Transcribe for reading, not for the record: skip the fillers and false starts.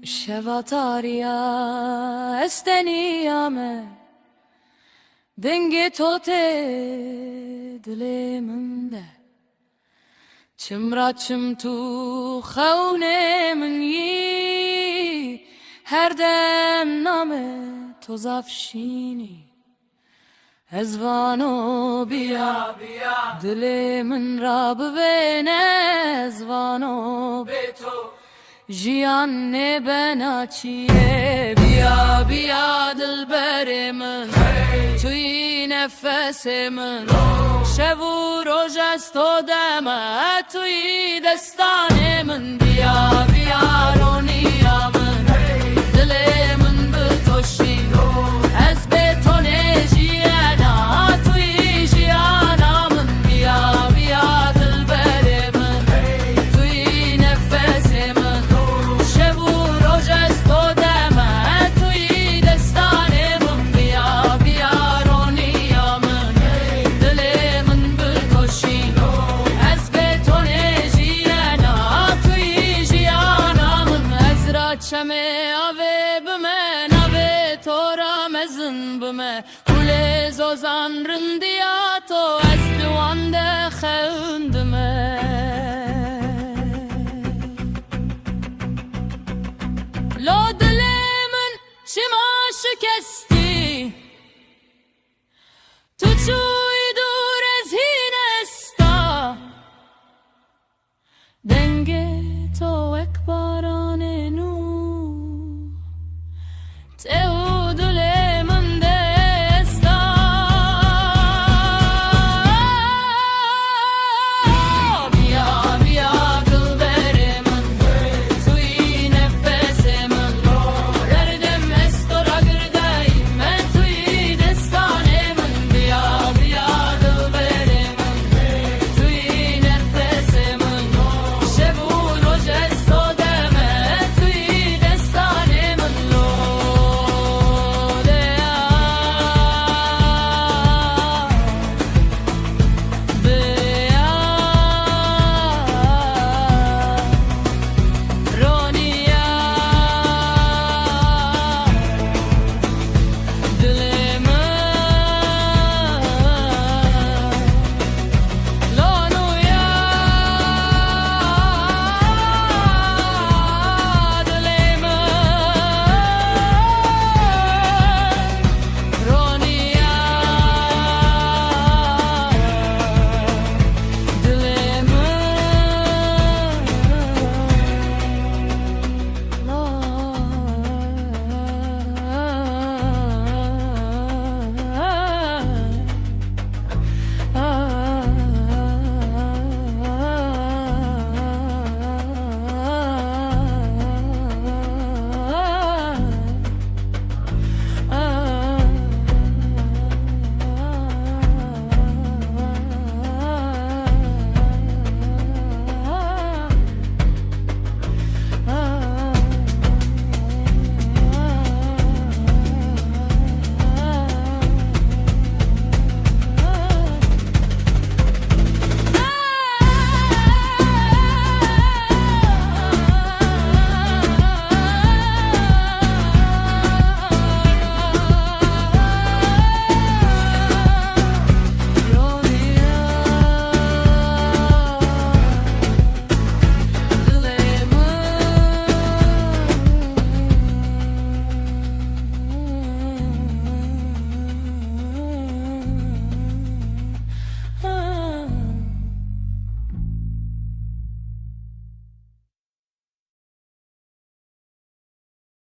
شواتاریا استنیامه دنگ توته دل من ده چمرا چم تو خونه من یی هر دم نامه تو زفشینی ازوانو بیا دل من را ببین ازوانو به تو جیان بنا چیه بیا بیا دل بر من توی نفس من شب و روز است و دم توی دستان من بیا بیا رونیا من دل من به تو شین از به تو نجیانا توی جیانا من بیا بیا دل بر من توی نفس من شب و روز است و دم توی دستان من بیا بیا رونیا من دل من به تو شین از به تو نجیانا توی جیانا من از را چمه آوه بمن آوه تو را مزن بمه کل زوزان رندیا تو از دوان ده خوندمه لو دل من شما شکست